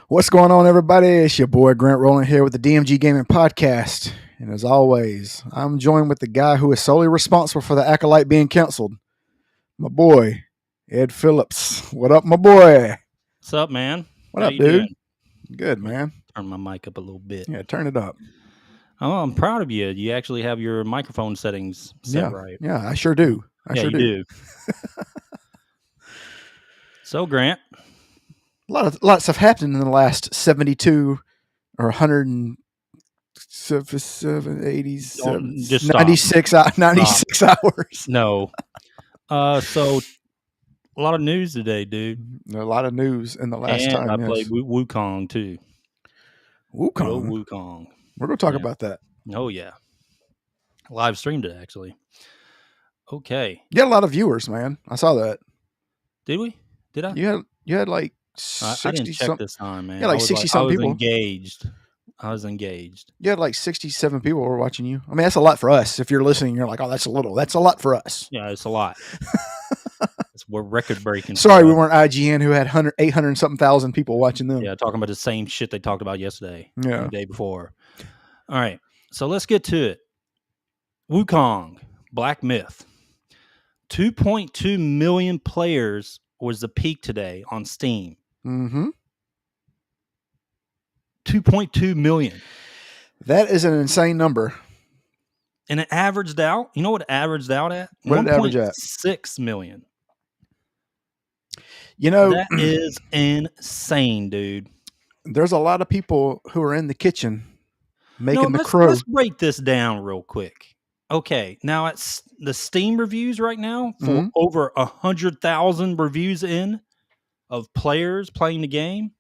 What's going on, everybody? It's your boy Grant Rowland here with the DMG Gaming Podcast. And as always, I'm joined with the guy who is solely responsible for the Acolyte being canceled, my boy, Ed Phillips. What up, my boy? What's up, man? What How up, you dude? doing? Good, man. Turn my mic up a little bit. Yeah, turn it up. Oh, I'm proud of you. You actually have your microphone settings set Yeah, right. yeah, I sure do. I sure you do. So, Grant, Lots have happened in the last 72 or 177, 87, just stop. 96 hours. No. So a lot of news today, dude. A lot of news in the last And time. I yes. played Wukong too. Wukong. Wukong. We're going to talk about that. Oh yeah. Live streamed it actually. Okay. You had a lot of viewers, man. I saw that. Did we? Did I? You had like 60 I didn't check this time, man. Yeah, like 60 some people. I was engaged. You had like 67 people were watching you. I mean, that's a lot for us. If you're listening, you're like, oh, that's a little. That's a lot for us. Yeah, it's a lot. We're record breaking. Sorry, we weren't IGN who had 800 and something thousand people watching them. Yeah, talking about the same shit they talked about yesterday. Yeah. The day before. All right. So let's get to it. Wukong, Black Myth. 2.2 million players was the peak today on Steam. Mm-hmm. 2.2 million. That is an insane number. And it averaged out. You know what it averaged out at? What did it average at? 6 million. You know, that is insane, dude. There's a lot of people who are in the kitchen making the crow. Let's break this down real quick. Okay, now it's the Steam reviews right now for over 100,000 reviews in of players playing the game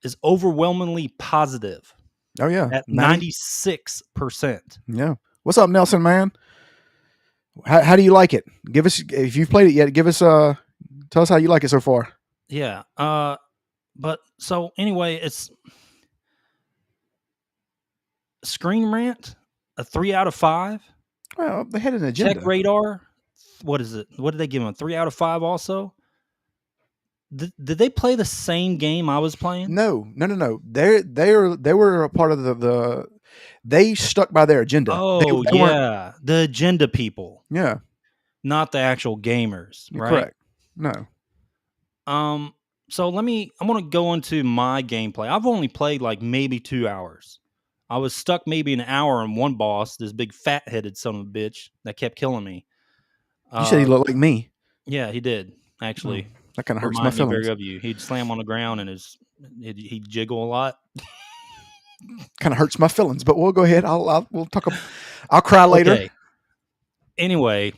is overwhelmingly positive. Oh yeah, at 96%. Yeah. What's up, Nelson? Man, how do you like it? Give us, if you've played it yet, give us tell us how you like it so far. Yeah. But so anyway, it's Screen Rant, a 3 out of 5. Well, they had an agenda. Tech Radar, what is it? What did they give them? 3 out of 5 also? Did they play the same game I was playing? No. They were a part of the they stuck by their agenda. Oh, they yeah. The agenda people. Yeah. Not the actual gamers, right? Correct. No. So I'm going to go into my gameplay. I've only played like maybe 2 hours. I was stuck maybe an hour on one boss, this big fat-headed son of a bitch that kept killing me. You said he looked like me. Yeah, he did, actually. That kind of hurts my feelings. Of you. He'd slam on the ground and he'd jiggle a lot. Kind of hurts my feelings, but we'll go ahead. We'll talk. I'll cry later. Okay. Anyway,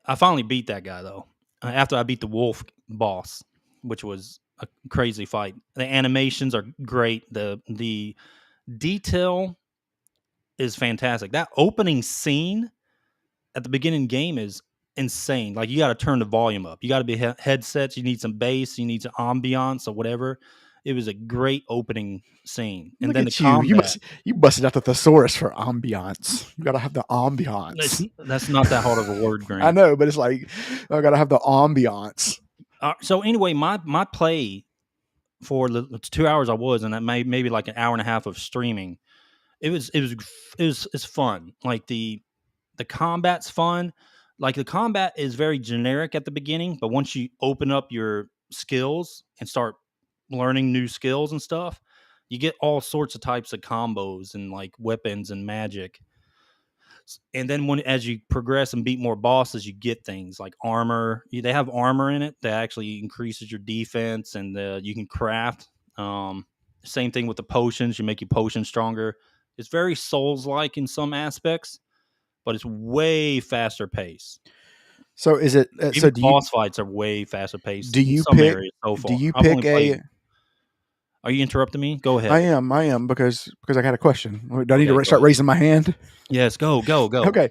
I finally beat that guy though. After I beat the wolf boss, which was a crazy fight. The animations are great. The detail is fantastic. That opening scene at the beginning of the game is insane. Like, you got to turn the volume up. You got to be headsets. You need some bass. You need some ambiance or whatever. It was a great opening scene. And Look then at you busted out the thesaurus for ambiance. You got to have the ambiance. That's not that hard of a word, Grant. I know, but it's like, I got to have the ambiance. So anyway, my play for the 2 hours I was, and that maybe like an hour and a half of streaming, it's fun. Like the combat's fun. Like, the combat is very generic at the beginning, but once you open up your skills and start learning new skills and stuff, you get all sorts of types of combos and like weapons and magic. And then as you progress and beat more bosses, you get things like armor. They have armor in it that actually increases your defense, and you can craft. Same thing with the potions. You make your potions stronger. It's very Souls-like in some aspects, but it's way faster pace. So is it? Even boss fights are way faster paced. Do you some pick? Areas so far. Do you pick a? Are you interrupting me? Go ahead. I am because I got a question. Do I need to start raising my hand? Yes, go. Okay.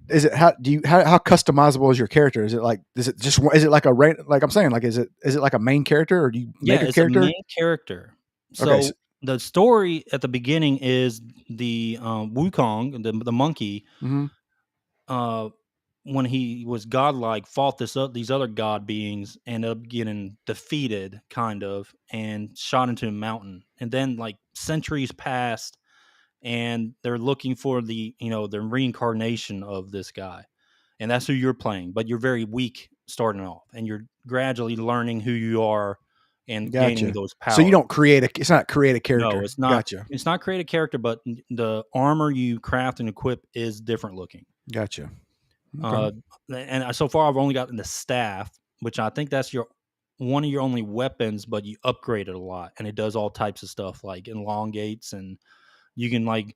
Is it how customizable is your character? Is it like I'm saying, like is it like a main character, or do you make a character? It's a main character. So the story at the beginning is the Wukong, the monkey, when he was godlike, fought these other god beings, ended up getting defeated, kind of, and shot into a mountain. And then like centuries passed, and they're looking for the reincarnation of this guy, and that's who you're playing. But you're very weak starting off, and you're gradually learning who you are and gaining Gotcha. those powers. So you don't it's not create a character. No, it's not. Gotcha. It's not create a character, but the armor you craft and equip is different looking. Gotcha. Okay. And so far, I've only gotten the staff, which I think that's one of your only weapons, but you upgrade it a lot, and it does all types of stuff like elongates, and you can like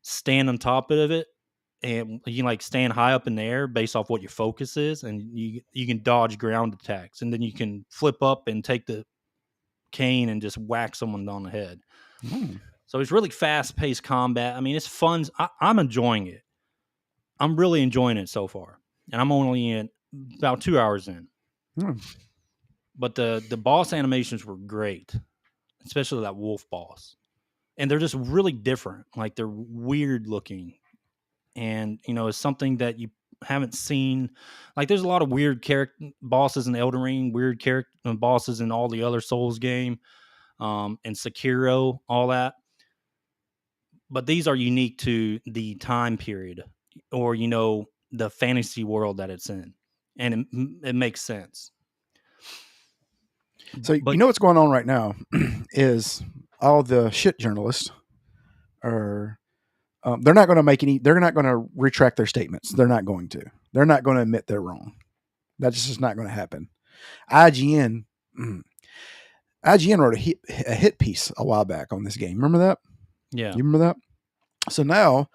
stand on top of it, and you can like stand high up in the air based off what your focus is, and you can dodge ground attacks, and then you can flip up and take the cane and just whack someone on the head. So it's really fast-paced combat. I mean, it's fun. I'm enjoying it. I'm really enjoying it so far, and I'm only in about 2 hours in. But the boss animations were great, especially that wolf boss, and they're just really different. Like they're weird looking, and it's something that you haven't seen. Like there's a lot of weird character bosses in Elden Ring, weird character bosses in all the other Souls game, and Sekiro, all that. But these are unique to the time period, or the fantasy world that it's in, and it makes sense. So what's going on right now is all the shit journalists are they're not going to make any. They're not going to retract their statements. They're not going to. They're not going to admit they're wrong. That's just not going to happen. IGN wrote a hit piece a while back on this game. Remember that? Yeah. You remember that? So now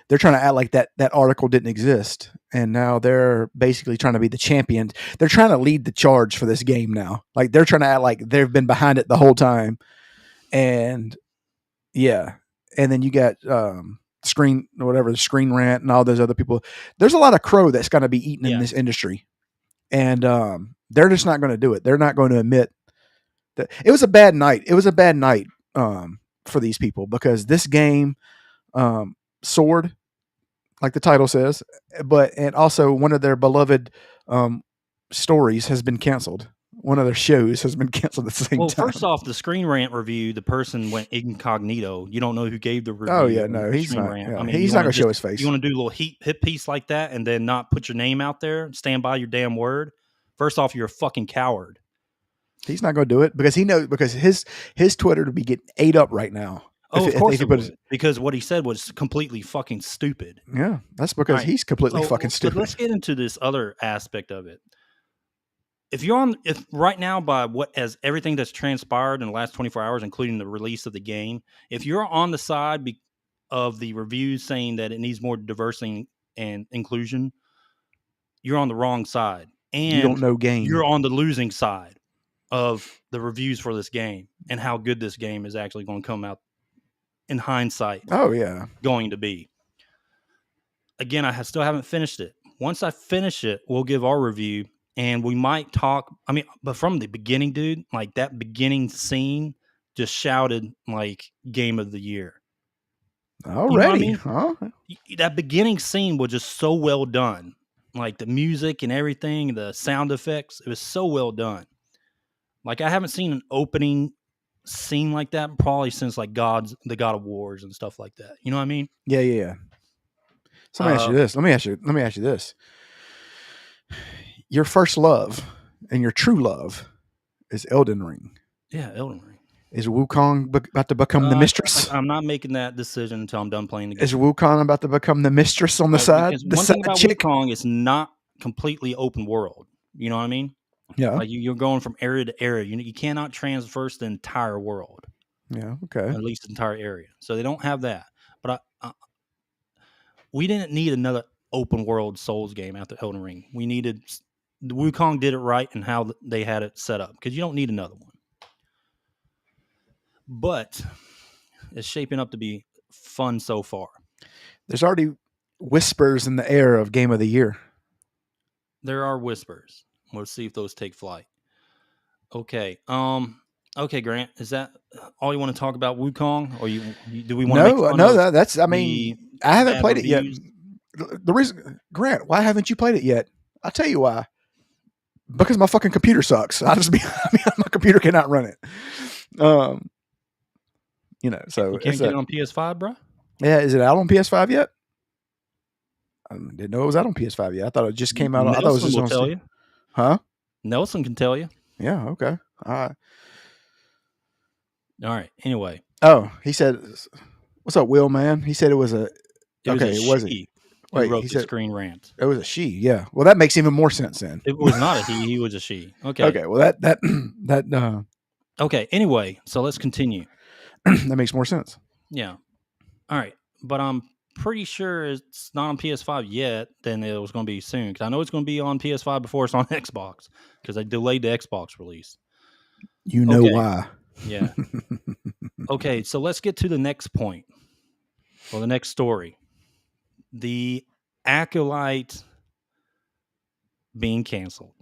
they're trying to act like that article didn't exist, and now they're basically trying to be the champions. They're trying to lead the charge for this game now. Like they're trying to act like they've been behind it the whole time. And yeah, and then you got Screen Rant and all those other people. There's a lot of crow that's going to be eaten in this industry, and they're just not going to do it. They're not going to admit that it was a bad night. It was a bad night for these people, because this game soared, like the title says, and also one of their beloved stories has been canceled. One of their shows has been canceled at the same time. Well, first off, the Screen Rant review, the person went incognito. You don't know who gave the review. Oh yeah, no, he's not. Yeah. I mean, he's not going to show his face. You want to do a little hit piece like that and then not put your name out there, stand by your damn word? First off, you're a fucking coward. He's not going to do it because he knows, because his Twitter would be getting ate up right now. Oh, of course it would, because what he said was completely fucking stupid. Yeah, that's because he's completely fucking stupid. Let's get into this other aspect of it. If right now, as everything that's transpired in the last 24 hours, including the release of the game, if you're on the side of the reviews saying that it needs more diversity and inclusion, you're on the wrong side. And you don't know game. You're on the losing side of the reviews for this game and how good this game is actually going to come out in hindsight. Oh, yeah. Going to be. Again, I still haven't finished it. Once I finish it, we'll give our review. And we might talk, but from the beginning, dude, like that beginning scene just shouted like game of the year. Already, you know what I mean? Huh? That beginning scene was just so well done. Like the music and everything, the sound effects, it was so well done. Like I haven't seen an opening scene like that probably since like the God of Wars and stuff like that. You know what I mean? Yeah. So let me ask you this. Let me ask you this. Your first love and your true love is Elden Ring. Yeah, Elden Ring. Is Wukong about to become the mistress? I'm not making that decision until I'm done playing the game. Is Wukong about to become the mistress on the side? The one thing about Wukong is not completely open world. You know what I mean? Yeah. Like you're going from area to area. You cannot traverse the entire world. Yeah. Okay. At least the entire area. So they don't have that. But we didn't need another open world Souls game after Elden Ring. We needed. Wukong did it right and how they had it set up, because you don't need another one. But it's shaping up to be fun so far. There's already whispers in the air of Game of the Year. There are whispers. We'll see if those take flight. Okay. Okay, Grant. Is that all you want to talk about Wukong, or do we want to? No. That's. I mean, I haven't played it yet. The reason, Grant, why haven't you played it yet? I'll tell you why. Because my fucking computer sucks. I mean, my computer cannot run it. So You can't get it on PS5, bro? Yeah, is it out on PS5 yet? I didn't know it was out on PS5 yet. I thought it just came out. I thought it was just will on tell Steam. you. Huh? Nelson can tell you. Yeah. Okay. All right. All right. Anyway. Oh, he said, "What's up, Will? Man?" He said it was a. It wasn't. Wait, wrote he the said screen rant. It was a she. Yeah. Well, that makes even more sense then. It was not a he. He was a she. Okay. Okay. Well, that. Okay. Anyway, so let's continue. That makes more sense. Yeah. All right, but I'm pretty sure it's not on PS5 yet. Then it was going to be soon, because I know it's going to be on PS5 before it's on Xbox, because they delayed the Xbox release. You know why? Yeah. Okay, so let's get to the next point, or the next story. The Acolyte being canceled.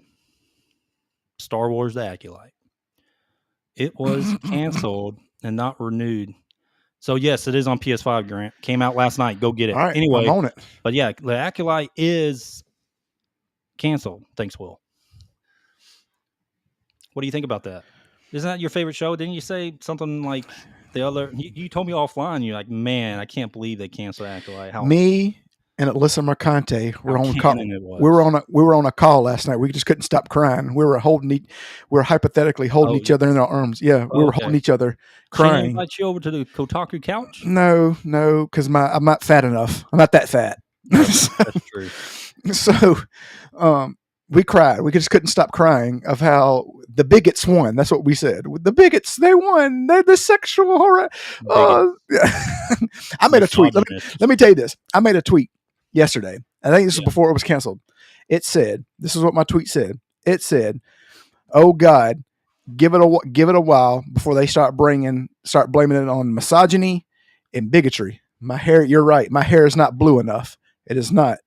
Star Wars The Acolyte. It was canceled and not renewed. So, yes, it is on PS5, Grant. Came out last night. Go get it. All right, anyway, I'm on it. But yeah, The Acolyte is canceled. Thanks, Will. What do you think about that? Isn't that your favorite show? Didn't you say something like the other? You told me offline. You're like, man, I can't believe they canceled Acolyte. Me and Alyssa Mercante were on call. We were on a call last night. We just couldn't stop crying. We were hypothetically holding each other in our arms. Yeah, we were holding each other, crying. She invite you over to the Kotaku couch? No, because I'm not fat enough. I'm not that fat. That's true. So, we cried. We just couldn't stop crying of how the bigots won. That's what we said. The bigots, they won. They're the sexual horror. I made a tweet. Let me tell you this. I made a tweet yesterday. I think this was before it was canceled. It said, this is what my tweet said. It said, "Oh God, give it a while before they start blaming it on misogyny and bigotry." My hair, you're right. My hair is not blue enough. It is not.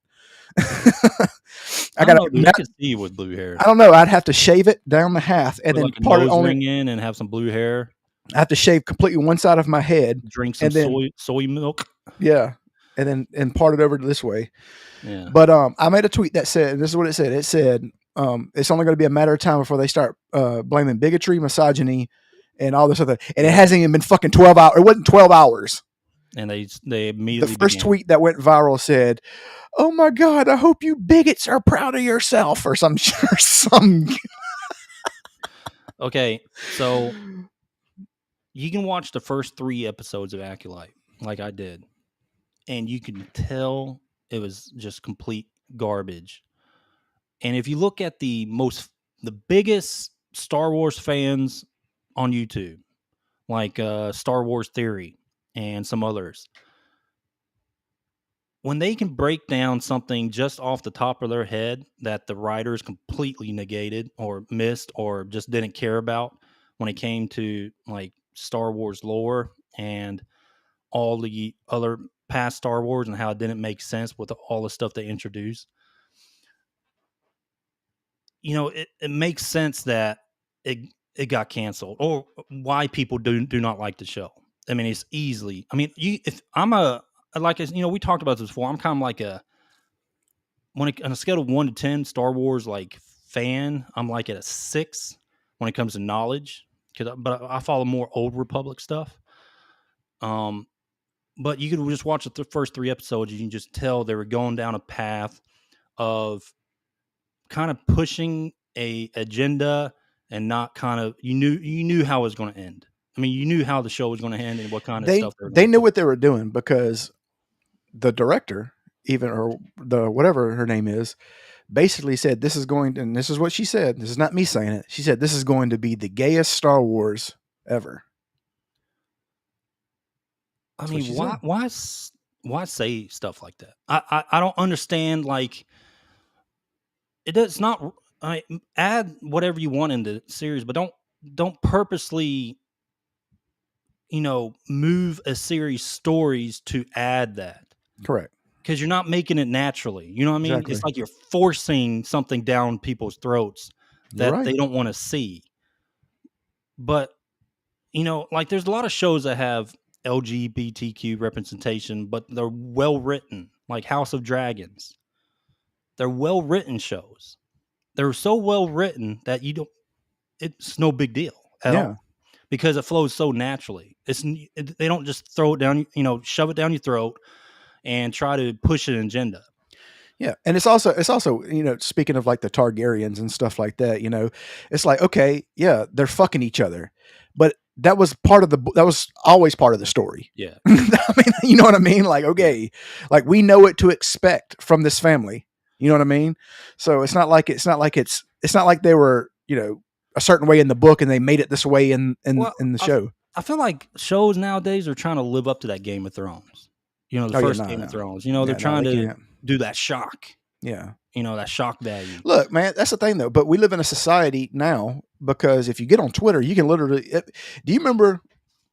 I can see you with blue hair. I don't know. I'd have to shave it down the half and then part it only in and have some blue hair. I have to shave completely one side of my head. Drink some soy milk. Yeah, and part it over to this way. Yeah. But I made a tweet that said, and this is what it said. It said, it's only going to be a matter of time before they start blaming bigotry, misogyny, and all this other. And it hasn't even been fucking 12 hours. It wasn't 12 hours. And they immediately. The first tweet that went viral said, "Oh my God, I hope you bigots are proud of yourself," or some. Okay, so you can watch the first 3 episodes of Acolyte, like I did, and you can tell it was just complete garbage. And if you look at the biggest Star Wars fans on YouTube, like Star Wars Theory and some others, when they can break down something just off the top of their head that the writers completely negated or missed or just didn't care about when it came to like Star Wars lore and all the other past Star Wars and how it didn't make sense with all the stuff they introduced, it makes sense that it got canceled or why people do not like the show. I mean, it's easily. I mean, if I'm we talked about this before. I'm kind of like on a scale of 1 to 10 Star Wars like fan, I'm like at a 6 when it comes to knowledge. But I follow more Old Republic stuff. But you could just watch the first 3 episodes. You can just tell they were going down a path of kind of pushing a agenda and not kind of you knew how it was going to end. I mean, you knew how the show was going to end and what kind of stuff they knew what they were doing because the director, or the whatever her name is, basically said this is going to, and this is what she said. This is not me saying it. She said this is going to be the gayest Star Wars ever. I mean, why say stuff like that? I don't understand. Like, it's not. Add whatever you want in the series, but don't purposely, move a series stories to add that. Correct. Because you're not making it naturally. You know what I mean? Exactly. It's like you're forcing something down people's throats that they don't want to see. But, like there's a lot of shows that have LGBTQ representation, but they're well written. like House of Dragons. They're well written shows. They're so well written that it's no big deal at Yeah. all because it flows so naturally. They don't just throw it down, shove it down your throat and try to push an agenda. Yeah, and it's also speaking of like the Targaryens and stuff like that, it's like, okay, yeah, they're fucking each other, but that was always part of the story. Yeah. I mean, you know what I mean? Like, okay, like we know what to expect from this family. You know what I mean? So it's not like they were, a certain way in the book and they made it this way in the show. I feel like shows nowadays are trying to live up to that Game of Thrones. The first Game of Thrones. They're trying to do that shock. Yeah. That shock value. Look, man, that's the thing though. But we live in a society now because if you get on Twitter, you can literally. Do you remember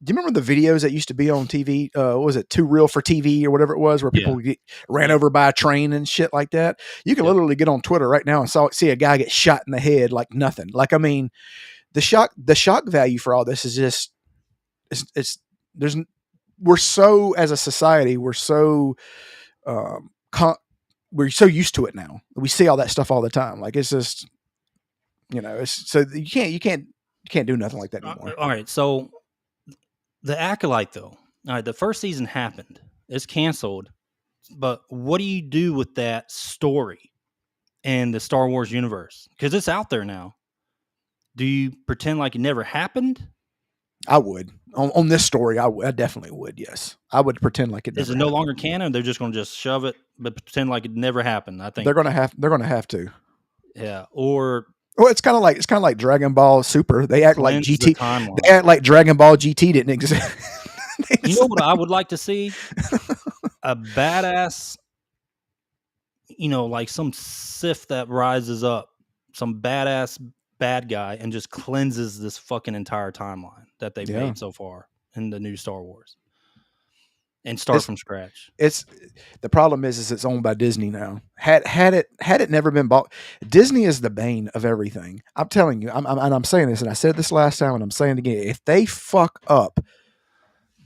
the videos that used to be on TV? What was it, Too Real for TV or whatever it was, where people get ran over by a train and shit like that? You can literally get on Twitter right now and see a guy get shot in the head like nothing. Like, I mean, the shock value for all this is just we're so, as a society, we're so we're so used to it now. We see all that stuff all the time. Like, it's just, it's so you can't do nothing like that anymore. All right. So the Acolyte though, all right, the first season happened. It's canceled. But what do you do with that story in the Star Wars universe? Because it's out there now. Do you pretend like it never happened? I would. On this story, I definitely would. Yes, I would pretend like it never. Is it no longer canon? They're just going to just shove it, but pretend like it never happened. I think they're going to have to. Yeah, or it's kind of like Dragon Ball Super. They act like GT. They act like Dragon Ball GT didn't exist. You know what I would like to see? A badass, like some Sith that rises up, some badass bad guy, and just cleanses this fucking entire timeline that they've made so far in the new Star Wars, and start from scratch. It's the problem is it's owned by Disney now. Had it never been bought, Disney is the bane of everything. I'm telling you, I'm saying this, and I said this last time, and I'm saying it again. If they fuck up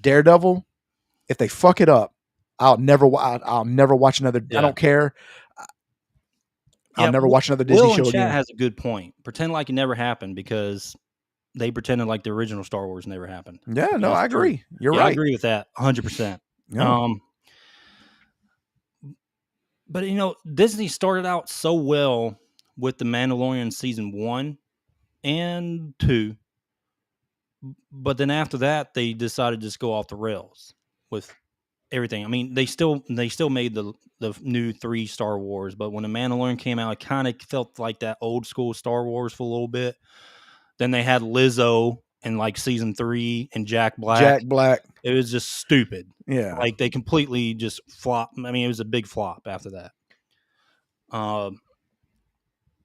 Daredevil, if they fuck it up, I'll never watch another. I don't care. I'll never watch another Disney show again. Has a good point. Pretend like it never happened because they pretended like the original Star Wars never happened. Yeah, no, I agree. You're right. I agree with that 100%. Yeah. But Disney started out so well with The Mandalorian season 1 and 2, but then after that they decided to just go off the rails with everything. I mean, they still made the new 3 Star Wars, but when The Mandalorian came out, it kind of felt like that old school Star Wars for a little bit. Then they had Lizzo in like season 3 and Jack Black. It was just stupid. Yeah. Like they completely just flopped. I mean, it was a big flop after that.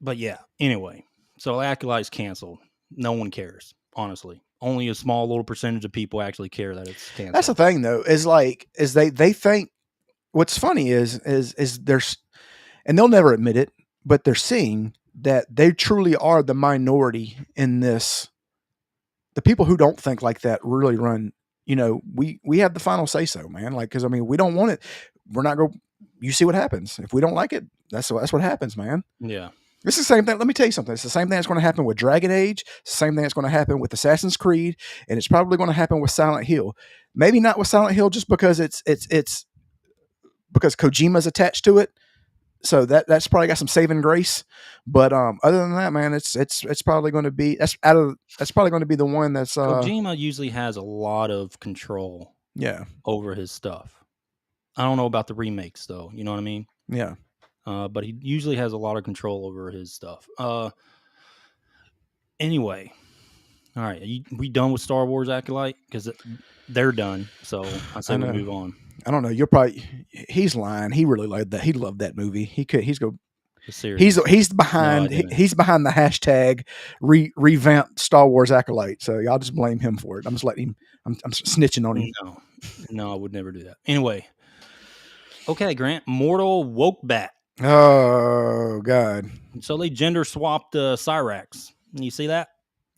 But yeah, anyway. So Acolyte's canceled. No one cares, honestly. Only a small little percentage of people actually care that it's canceled. That's the thing though, is they think what's funny is there's, and they'll never admit it, but they're seeing that they truly are the minority in this. The people who don't think like that really run, we have the final say so, man. Like, cause I mean, we don't want it. We're not going, you see what happens. If we don't like it, that's what happens, man. Yeah. It's the same thing. Let me tell you something. It's the same thing that's going to happen with Dragon Age. It's the same thing that's going to happen with Assassin's Creed, and it's probably going to happen with Silent Hill. Maybe not with Silent Hill, just because it's because Kojima's attached to it. So that's probably got some saving grace. But other than that, man, it's probably going to be that's probably going to be the one that's Kojima usually has a lot of control. Yeah. Over his stuff. I don't know about the remakes though. You know what I mean? Yeah. But he usually has a lot of control over his stuff. Anyway, all right. We done with Star Wars Acolyte? Because they're done. So I say we move on. I don't know. He's lying. He really loved that. He loved that movie. He's behind the hashtag revamp Star Wars Acolyte. So y'all just blame him for it. I'm just letting him. I'm snitching on him. No, I would never do that. Anyway. Okay, Grant. Mortal Wokebat. Oh God! So they gender swapped Cyrax. You see that?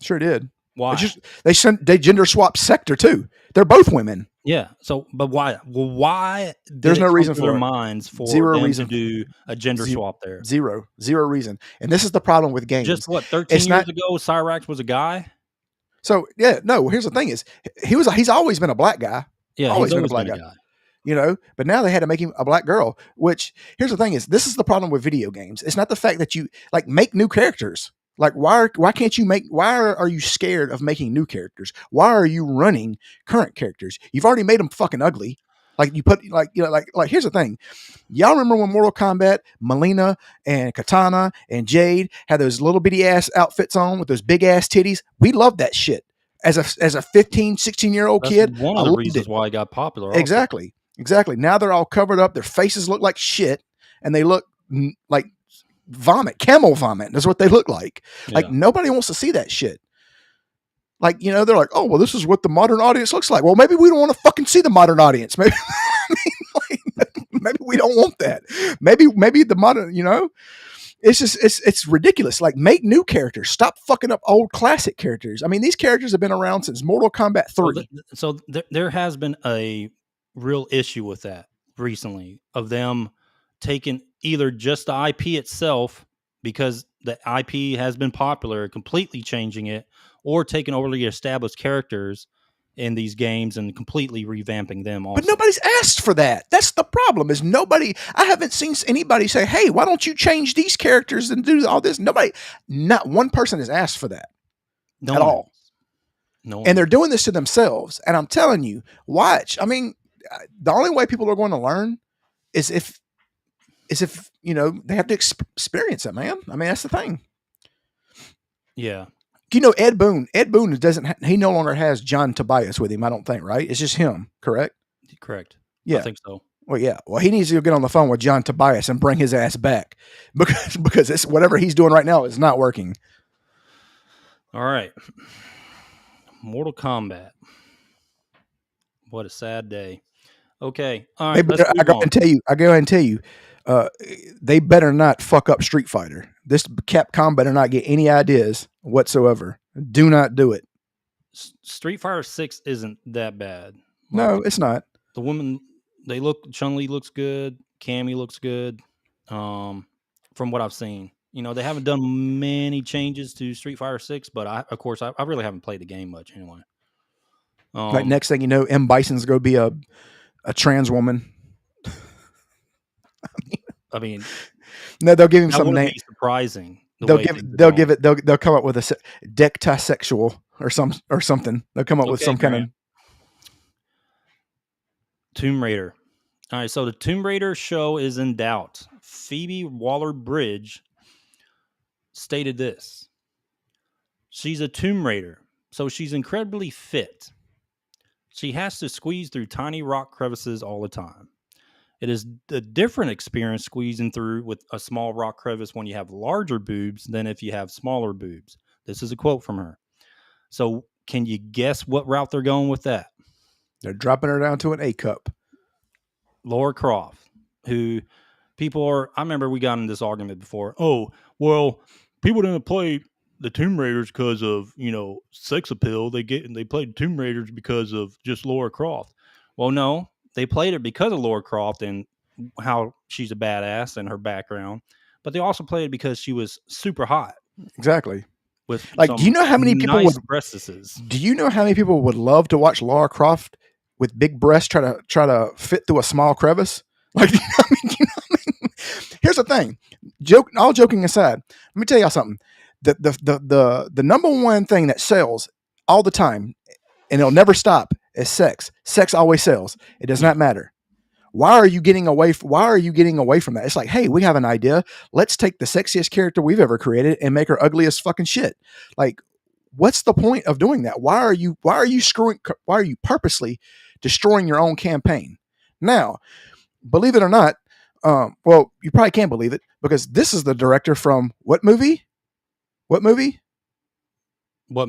Sure did. Why? They gender swap Sector too. They're both women. Yeah. So, but why? Well, why did There's it no come reason to their for it. minds for Zero them reason. to do a gender swap there? Zero reason. And this is the problem with games. Just what 13 years ago, Cyrax was a guy. So yeah, no. Here's the thing: is he's always been a black guy. Yeah, always he's been a always black guy. You know, but now they had to make him a black girl. Which here's the thing: is this is the problem with video games. It's not the fact that you like make new characters. Like why can't you make? Why are you scared of making new characters? Why are you running current characters? You've already made them fucking ugly. Like you put like here's the thing. Y'all remember when Mortal Kombat, Melina and Katana and Jade had those little bitty ass outfits on with those big ass titties? We loved that shit. As a 15, 16-year-old kid. One of the reasons why it got popular. Also. Exactly. Now they're all covered up. Their faces look like shit and they look like vomit, camel vomit. That's what they look like. Yeah. Like nobody wants to see that shit. Like, you know, they're like, oh, well, this is what the modern audience looks like. Well, maybe we don't want to fucking see the modern audience. Maybe, maybe we don't want that. Maybe the modern, you know, it's just, it's ridiculous. Like make new characters. Stop fucking up old classic characters. I mean, these characters have been around since Mortal Kombat 3. So there has been a real issue with that recently of them taking either just the IP itself because the IP has been popular, completely changing it, or taking overly established characters in these games and completely revamping them also. But nobody's asked for that. That's the problem. Is nobody, I haven't seen anybody say, hey, why don't you change these characters and do all this? Nobody, not one person has asked for that at all. No. And they're doing this to themselves. And I'm telling you, watch. I mean, the only way people are going to learn is if, you know, they have to experience it, man. I mean, that's the thing. Yeah. You know, Ed Boon he no longer has John Tobias with him, I don't think, right? It's just him, correct? Correct. Yeah. I think so. Well, yeah. Well, he needs to get on the phone with John Tobias and bring his ass back because it's whatever he's doing right now is not working. All right. Mortal Kombat. What a sad day. Okay. All right. I go ahead and tell you, they better not fuck up Street Fighter. This Capcom better not get any ideas whatsoever. Do not do it. Street Fighter 6 isn't that bad. No, it's not. The women, Chun-Li looks good. Cammy looks good. From what I've seen, you know, they haven't done many changes to Street Fighter 6, but I really haven't played the game much anyway. Like next thing you know, M. Bison's going to be a trans woman. I mean, no, they'll give him some name. Surprising. They'll come up with a 𝐷𝐿𝐴𝐻𝑚𝑚 or something. They'll come up with some kind of Tomb Raider. All right, so the Tomb Raider show is in doubt. Phoebe Waller-Bridge stated this: she's a Tomb Raider, so she's incredibly fit. She has to squeeze through tiny rock crevices all the time. It is a different experience squeezing through with a small rock crevice when you have larger boobs than if you have smaller boobs. This is a quote from her. So can you guess what route they're going with that? They're dropping her down to an A cup. Lara Croft, who I remember we got in this argument before. Oh, well, people didn't play the Tomb Raiders because of, you know, sex appeal. They played Tomb Raiders because of just Lara Croft. Well, no. They played it because of Lara Croft and how she's a badass and her background, but they also played it because she was super hot. Exactly. With do you know how many people Do you know how many people would love to watch Lara Croft with big breasts try to fit through a small crevice? Like, you know what I mean? Here's the thing. All joking aside, let me tell y'all something. The number one thing that sells all the time, and it'll never stop, is sex. Sex always sells. It does not matter. Why are you getting away from that? It's like, hey, we have an idea. Let's take the sexiest character we've ever created and make her ugly as fucking shit. Like, what's the point of doing that? Why are you purposely destroying your own campaign? Now, believe it or not, well, you probably can't believe it because this is the director from what movie?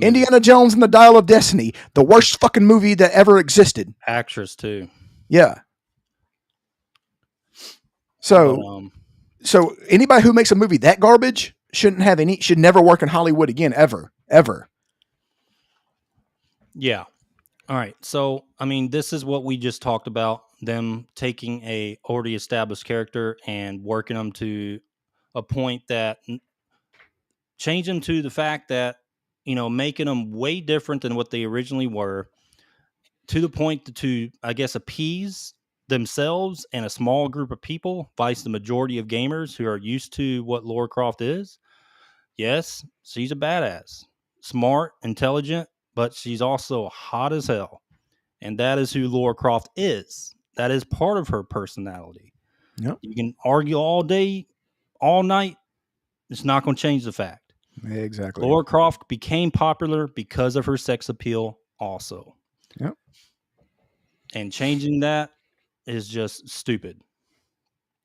Indiana Jones and the Dial of Destiny, the worst fucking movie that ever existed. Actress too. Yeah. So anybody who makes a movie that garbage should never work in Hollywood again, ever. Yeah. All right. So, I mean, this is what we just talked about, them taking a already established character and working them to a point that change them to the fact that, making them way different than what they originally were, to the point to I guess, appease themselves and a small group of people, vice the majority of gamers who are used to what Lara Croft is. Yes, she's a badass, smart, intelligent, but she's also hot as hell. And that is who Lara Croft is. That is part of her personality. Yep. You can argue all day, all night. It's not going to change the fact. Exactly. Lara Croft became popular because of her sex appeal also. Yep. And changing that is just stupid.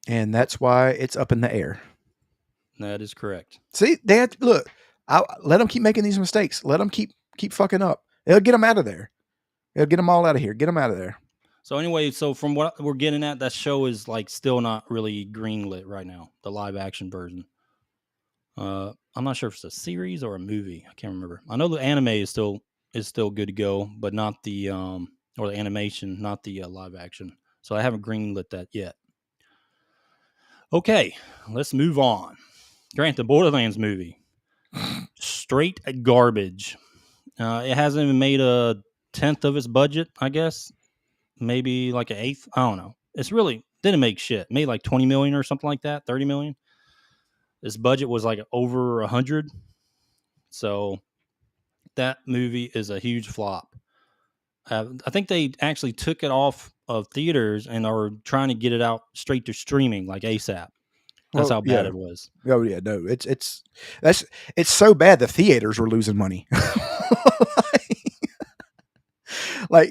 And that's why it's up in the air. That is correct. See, look. Let them keep making these mistakes. Let them keep fucking up. They'll get them out of there. They'll get them all out of here. Get them out of there. So anyway, from what we're getting at, that show is like still not really greenlit right now. The live action version. I'm not sure if it's a series or a movie. I can't remember. I know the anime is still good to go, but not the or the animation, not the live action. So I haven't greenlit that yet. Okay, let's move on. Grant, the Borderlands movie, straight garbage. It hasn't even made a tenth of its budget, I guess. Maybe like an eighth. I don't know. It's really didn't make shit. Made like 20 million or something like that. 30 million. This budget was like over 100. So that movie is a huge flop. I think they actually took it off of theaters and are trying to get it out straight to streaming like ASAP. That's how bad it was. Oh yeah, no, it's so bad the theaters were losing money. like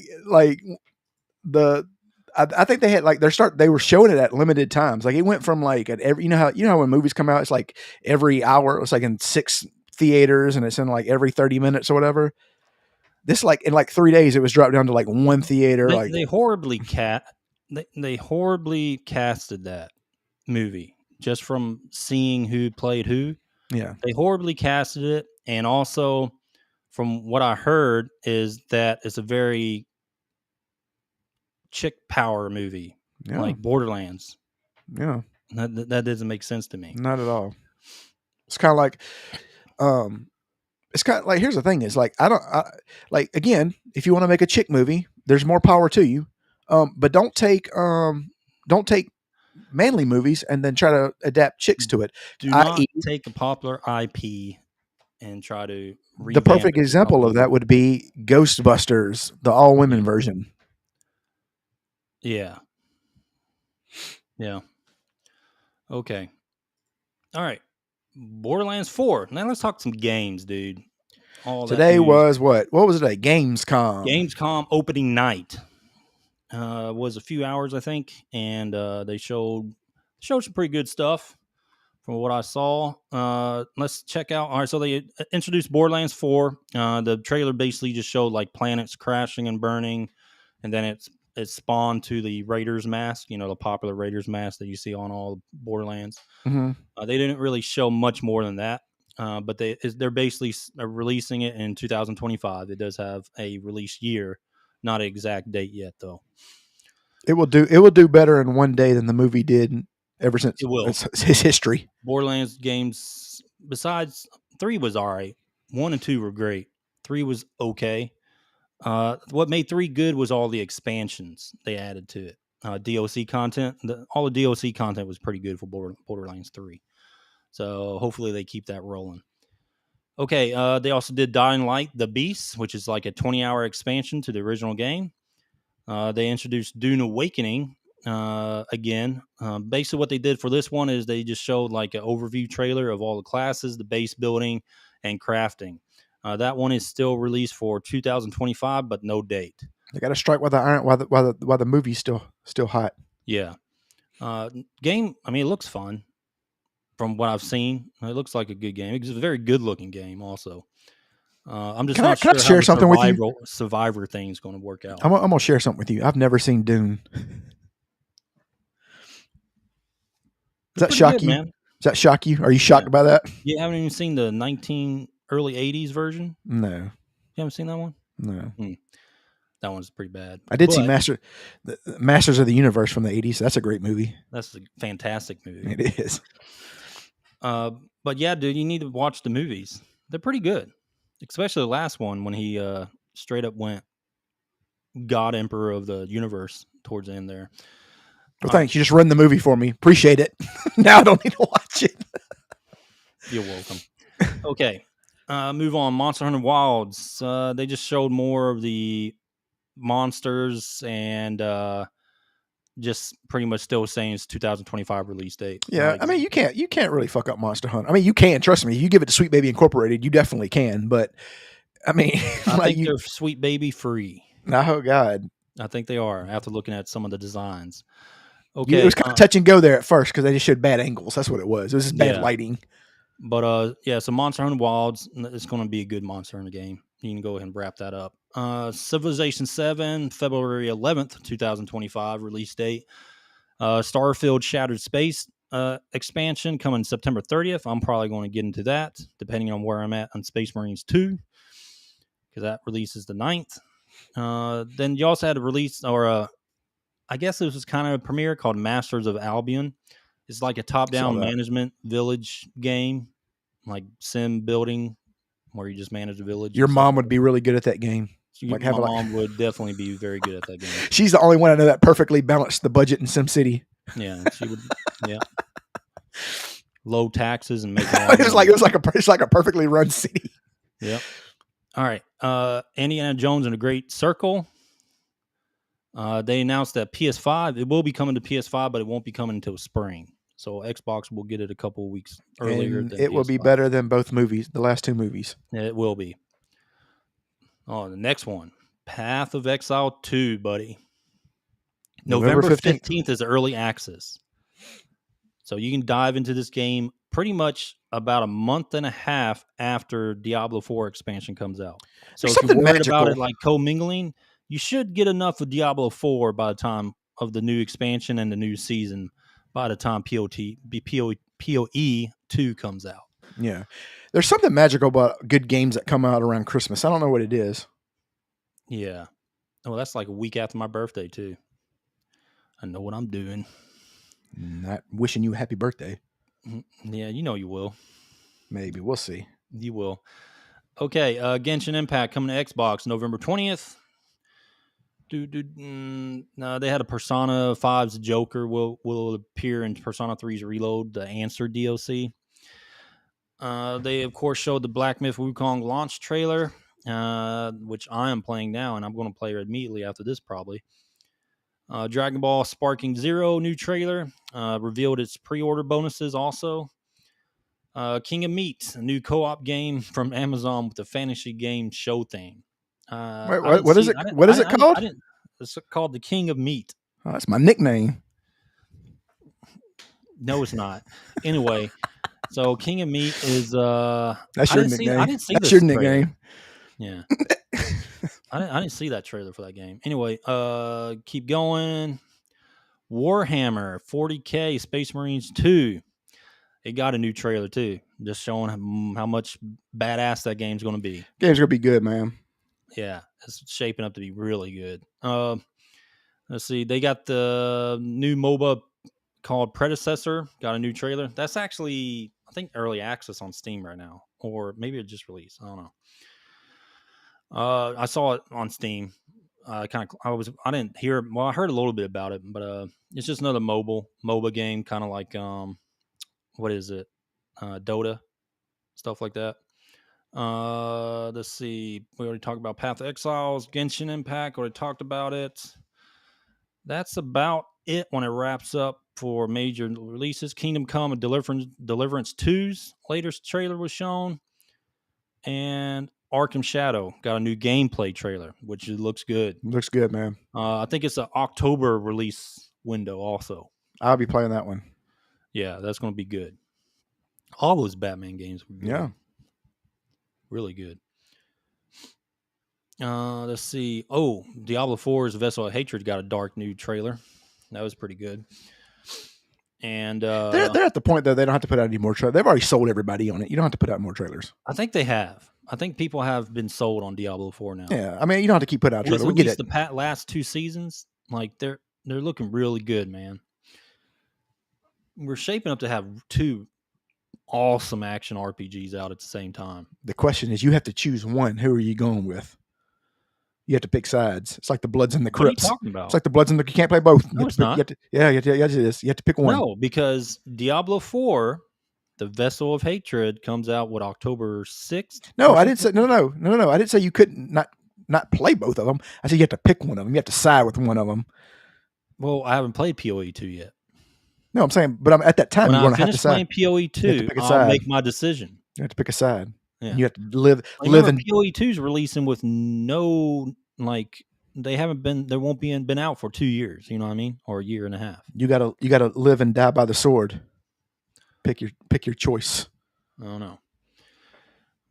I think they had like they were showing it at limited times. Like it went from like at every, you know how when movies come out, it's like every hour, it's like in 6 theaters and it's in like every 30 minutes or whatever. This like in like 3 days, it was dropped down to like one theater. They horribly they horribly casted that movie just from seeing who played who. Yeah, they horribly casted it, and also from what I heard is that it's a very chick power movie, like Borderlands. Yeah, that doesn't make sense to me. Not at all. It's kind of like, it's kind of like, here's the thing: is like like again, if you want to make a chick movie, there's more power to you. But don't take manly movies and then try to adapt chicks to it. Do not take a popular IP and try to the perfect example of that would be Ghostbusters, the all women version. Yeah. Okay. All right. Borderlands 4. Now let's talk some games, dude. Today was what? What was today? Gamescom. Gamescom opening night. Was a few hours, I think, and they showed some pretty good stuff from what I saw. Let's check out. All right, so they introduced Borderlands 4. The trailer basically just showed like planets crashing and burning, and then it spawned to the Raiders mask, the popular Raiders mask that you see on all Borderlands. Mm-hmm. They didn't really show much more than that, but they're basically releasing it in 2025. It does have a release year, not an exact date yet, though. It will do better in one day than the movie did ever since its history. Borderlands games, besides 3 was all right. 1 and 2 were great. 3 was okay. What made 3 good was all the expansions they added to it. DLC content. All the DLC content was pretty good for Borderlands 3. So hopefully they keep that rolling. Okay, they also did Dying Light: The Beast, which is like a 20-hour expansion to the original game. They introduced Dune Awakening again. Basically what they did for this one is they just showed like an overview trailer of all the classes, the base building, and crafting. That one is still released for 2025, but no date. They got to strike while the iron, while the movie's still hot. Yeah. Game. I mean, it looks fun from what I've seen. It looks like a good game. It's a very good looking game. Also, I'm just not sure how share something with you? Survivor thing is going to work out. I'm gonna share something with you. I've never seen Dune. Does that shock you? Man. Does that shock you? Are you shocked by that? You haven't even seen the early 80s version? No. You haven't seen that one? No. That one's pretty bad. I did see Masters of the Universe from the 80s. That's a great movie. That's a fantastic movie. It is. But yeah, dude, you need to watch the movies. They're pretty good, especially the last one when he straight up went God Emperor of the Universe towards the end there. Well, thanks. You just run the movie for me. Appreciate it. Now I don't need to watch it. You're welcome. Okay. Move on. Monster Hunter Wilds. They just showed more of the monsters and just pretty much still saying it's 2025 release date. Yeah, I mean you can't really fuck up Monster Hunter. I mean you can, trust me. If you give it to Sweet Baby Incorporated, you definitely can. But I mean, I think they're Sweet Baby free. Oh God, I think they are after looking at some of the designs. Okay, it was kind of touch and go there at first because they just showed bad angles. That's what it was. It was just bad lighting. But yeah, so Monster Hunter Wilds, it's going to be a good Monster Hunter game. You can go ahead and wrap that up. Civilization 7, February 11th, 2025 release date. Starfield Shattered Space expansion coming September 30th. I'm probably going to get into that depending on where I'm at on Space Marines 2 because that releases the 9th. Then you also had a release, or I guess this was kind of a premiere called Masters of Albion. It's like a top-down management village game, like sim building, where you just manage a village. Your mom would be really good at that game. My mom would definitely be very good at that game. She's the only one I know that perfectly balanced the budget in SimCity. Yeah, she would. Yeah, low taxes and make it's like a perfectly run city. Yep. All right. Indiana Jones and the Great Circle. They announced that PS5, it will be coming to PS5, but it won't be coming until spring. So Xbox will get it a couple of weeks earlier. And it will be better than both movies, the last two movies. It will be. Oh, the next one, Path of Exile 2, buddy. November 15th is early access. So you can dive into this game pretty much about a month and a half after Diablo 4 expansion comes out. So if you're worried about it like commingling, you should get enough of Diablo 4 by the time of the new expansion and the new season by the time PoE 2 comes out. Yeah. There's something magical about good games that come out around Christmas. I don't know what it is. Yeah. Oh, that's like a week after my birthday, too. I know what I'm doing. Not wishing you a happy birthday. Yeah, you know you will. Maybe. We'll see. You will. Okay, Genshin Impact coming to Xbox November 20th. No, they had a Persona 5's Joker will appear in Persona 3's Reload, the Answer DLC. They, of course, showed the Black Myth Wukong launch trailer, which I am playing now, and I'm going to play it immediately after this, probably. Dragon Ball Sparking Zero new trailer revealed its pre-order bonuses also. King of Meat, a new co-op game from Amazon with the fantasy game show theme. What is it? What is it called? It's called the King of Meat. Oh, that's my nickname. No, it's not. Anyway, so King of Meat is that's your nickname. I didn't see that's this your trailer. nickname. Yeah. I didn't see that trailer for that game. Anyway, keep going. Warhammer 40K Space Marines 2. It got a new trailer too, just showing how much badass that game's going to be. Game's going to be good, man. Yeah, it's shaping up to be really good. Let's see. They got the new MOBA called Predecessor. Got a new trailer. That's actually, I think, early access on Steam right now. Or maybe it just released. I don't know. I saw it on Steam. I didn't hear. Well, I heard a little bit about it, but it's just another MOBA game, kind of like what is it? Dota, stuff like that. Let's see. We already talked about Path of Exiles, Genshin Impact. Already talked about it. That's about it when it wraps up for major releases. Kingdom Come and Deliverance 2's latest trailer was shown, and Arkham Shadow got a new gameplay trailer, which looks good. Looks good, man. I think it's an October release window also. I'll be playing that one. Yeah, that's going to be good. All those Batman games were good. Yeah. Really good. Let's see. Oh, Diablo 4's Vessel of Hatred got a dark new trailer. That was pretty good. And they're at the point, though, they don't have to put out any more trailers. They've already sold everybody on it. You don't have to put out more trailers. I think they have. I think people have been sold on Diablo 4 now. Yeah, I mean, you don't have to keep putting out With trailers. We at get least it. the last 2 seasons, like they're looking really good, man. We're shaping up to have 2 awesome action RPGs out at the same time. The question is, you have to choose one. Who are you going with? You have to pick sides. It's like the Bloods and the What are you Crips. talking about? It's like the Bloods and the. You can't play both. No, it's not. You have to pick one. No, because Diablo 4, the Vessel of Hatred, comes out October 6th. No, I didn't say no. I didn't say you couldn't not play both of them. I said you have to pick one of them. You have to side with one of them. Well, I haven't played PoE 2 yet. No, I'm saying, but at that time When you I want to have to finish side. playing PoE 2, pick a I'll side. make my decision. You have to pick a side. Yeah. And you have to live in PoE 2 is releasing with no, like, they haven't been, there won't be been out for 2 years, you know what I mean? Or a year and a half. You gotta live and die by the sword. Pick your choice. I don't know.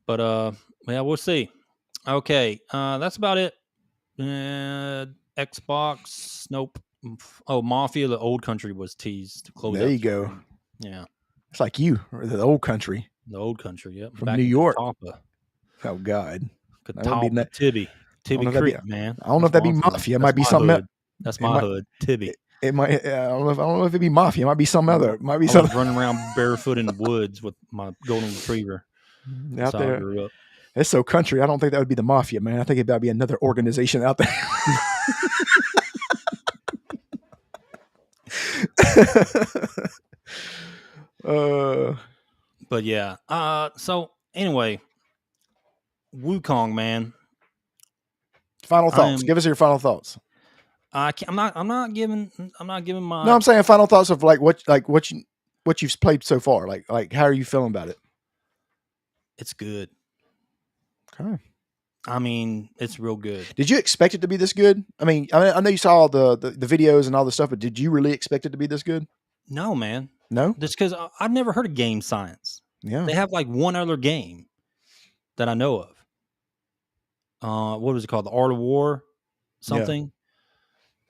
But yeah, we'll see. Okay, that's about it. Xbox, nope. Oh, Mafia, the Old Country was teased to close. There you go. Yeah, it's like you, or the Old Country. The Old Country, yep. From New York. Catawba. Oh God, Catawba, Tibby Creek, man. I don't know if that'd be Mafia. It might be something else. That's my hood, Tibby. It might. I don't know if it'd be Mafia. It might be some other. It might be something. Running around barefoot in the woods with my golden retriever. Out there. I grew up. It's so country. I don't think that would be the Mafia, man. I think it'd be another organization out there. But yeah. So anyway, Wukong, man. Final thoughts. Give us your final thoughts. I'm not giving my. No, I'm saying final thoughts of what you've played so far. Like how are you feeling about it? It's good. Okay. I mean, it's real good. Did you expect it to be this good? I mean, I know you saw the videos and all the stuff, but did you really expect it to be this good? No, man. No? Just because I've never heard of GameScience. Yeah. They have like one other game that I know of. What was it called? The Art of War? Something? Yeah.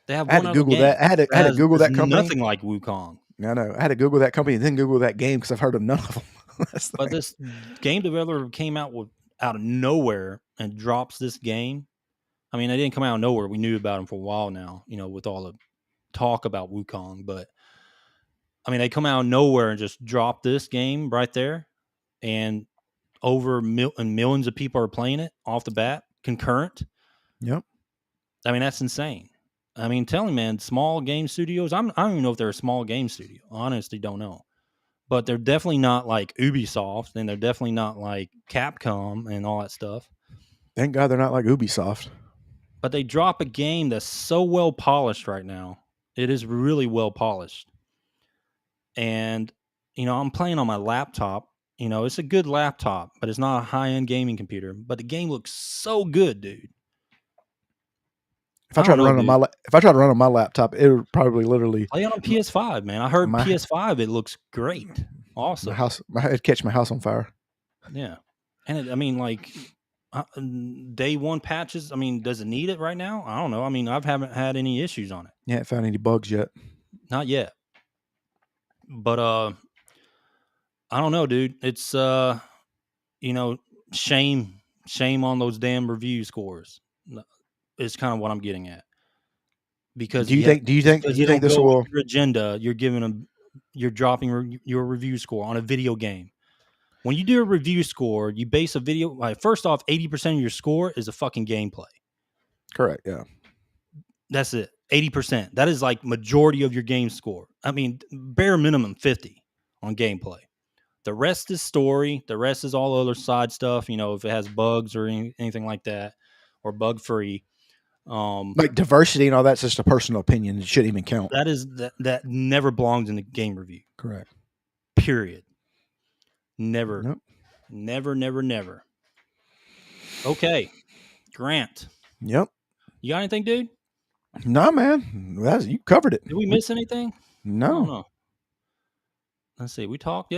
They have one other game. I had to Google that company. Nothing like Wukong. No. I had to Google that company and then Google that game because I've heard of none of them. But this game developer came out of nowhere and drops this game. I mean, they didn't come out of nowhere. We knew about them for a while now, with all the talk about Wukong. But, I mean, they come out of nowhere and just drop this game right there. And millions of people are playing it off the bat, concurrent. Yep. I mean, that's insane. I mean, tell me, man, small game studios. I don't even know if they're a small game studio. I honestly don't know. But they're definitely not like Ubisoft, and they're definitely not like Capcom and all that stuff. Thank God they're not like Ubisoft. But they drop a game that's so well polished right now. It is really well polished. And, I'm playing on my laptop. It's a good laptop, but it's not a high-end gaming computer. But the game looks so good, dude. If I tried to run on my laptop, it would probably literally play on PS5, man. I heard PS5. It looks great. Awesome. It'd catch my house on fire. Yeah, and day one patches. I mean, does it need it right now? I don't know. I mean, I haven't had any issues on it. You haven't found any bugs yet. Not yet. But I don't know, dude. It's shame on those damn review scores. Is kind of what I'm getting at. Because do you think this will your agenda? You're dropping your review score on a video game. When you do a review score, you base a video. Like, first off, 80% of your score is a fucking gameplay. Correct. Yeah. That's it. 80%. That is like majority of your game score. I mean, bare minimum 50 on gameplay. The rest is story. The rest is all other side stuff. If it has bugs or anything like that, or bug free. Like diversity and all that's just a personal opinion. It shouldn't even count. That never belongs in the game review. Correct. Period. Never. Nope. Never. Okay. Grant. Yep. You got anything, dude? No, man. You covered it. Did we miss anything? No. Let's see. We talked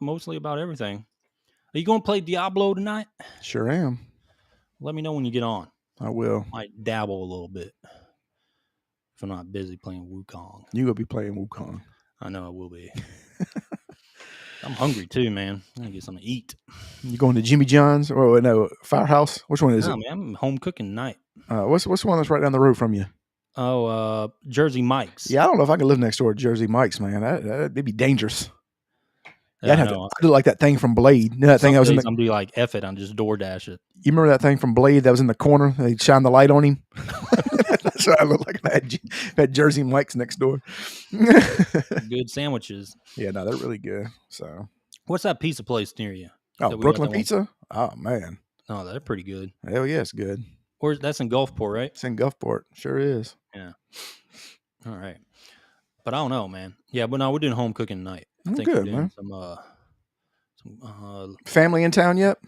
mostly about everything. Are you going to play Diablo tonight? Sure am. Let me know when you get on. I will. Might dabble a little bit if I'm not busy playing Wukong. You will be playing Wukong. I know I will be. I'm hungry too, man. I gotta get something to eat. You going to Jimmy John's or no Firehouse? Which one is No, it? man, I'm home cooking tonight. What's the one that's right down the road from you? Oh, Jersey Mike's. Yeah, I don't know if I could live next door to '𝐸ℵ𝐾's, man. That'd be dangerous. Yeah, Yeah, I know. I'd do like that thing from Blade. You know that thing Some that was in days the. I'm be like, F it, I'm just DoorDash it. You remember that thing from Blade that was in the corner? They shine the light on him. That's what I look like. I had Jersey Mike's next door. Good sandwiches. Yeah, no, they're really good. So, What's that pizza place near you? oh, Brooklyn Pizza. Oh man, Oh, they're pretty good. hell yeah, it's good. Or that's in Gulfport, right? It's in Gulfport. Sure is. Yeah. All right. But I don't know, man. Yeah, but no, we're doing home cooking tonight. I think Good, we're doing man. some Family in town yet?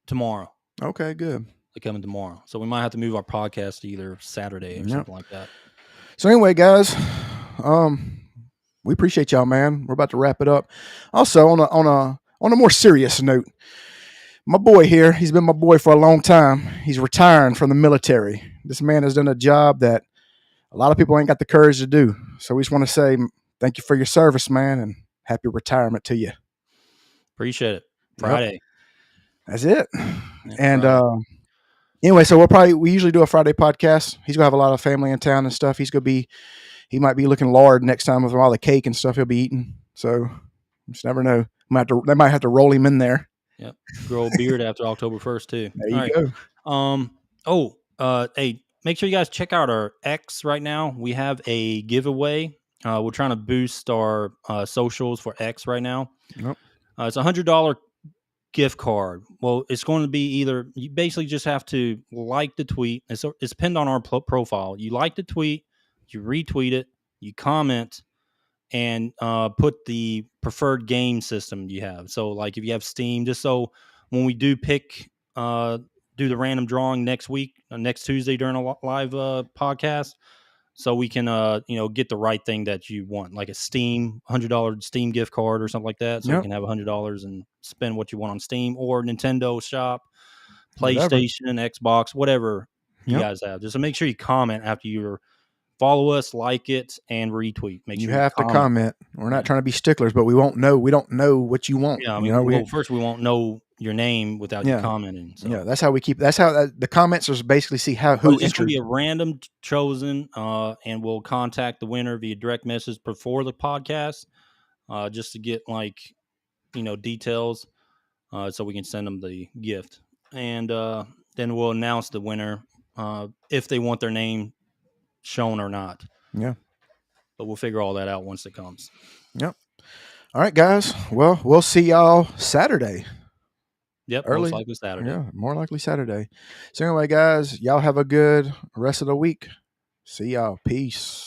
tomorrow. Okay, good. They're coming tomorrow. So we might have to move our podcast to either Saturday or something like that. So anyway, guys, we appreciate y'all, man. We're about to wrap it up. Also, on a more serious note, my boy here, he's been my boy for a long time. He's retiring from the military. This man has done a job that a lot of people ain't got the courage to do. So we just want to say thank you for your service, man, and happy retirement to you. Appreciate it. Friday. That's it. Yeah, And Friday. anyway, so we usually do a Friday podcast. He's gonna have a lot of family in town and stuff. He might be looking lard next time with all the cake and stuff he'll be eating. So you just never know. They might have to roll him in there. Yep. Grow a beard after October 1st too. There you go. Hey, make sure you guys check out our X right now. We have a giveaway. We're trying to boost our socials for X right now. Yep. It's $100 gift card. Well, it's going to be either you basically just have to like the tweet. It's pinned on our profile. You like the tweet, you retweet it, you comment, and put the preferred game system you have. So, like if you have Steam, just so when we do pick, do the random drawing next week, next Tuesday during a live podcast, so we can get the right thing that you want, like a Steam $100 Steam gift card or something like that. So you can have $100 and spend what you want on Steam or Nintendo Shop, PlayStation, Xbox, whatever you guys have. Just to make sure you comment after you follow us, like it, and retweet. Make sure you have to comment. We're not trying to be sticklers, but we won't know. We don't know what you want. Yeah, I mean, first we won't know your name without you commenting. So. Yeah, that's how we keep. That's how the comments are basically see who. It's going to be a random chosen, and we'll contact the winner via direct message before the podcast, just to get details, so we can send them the gift, and then we'll announce the winner if they want their name shown or not. Yeah, but we'll figure all that out once it comes. Yep. All right, guys. Well, we'll see y'all Saturday. Yep, most likely Saturday. Yeah, more likely Saturday. So anyway, guys, y'all have a good rest of the week. See y'all. Peace.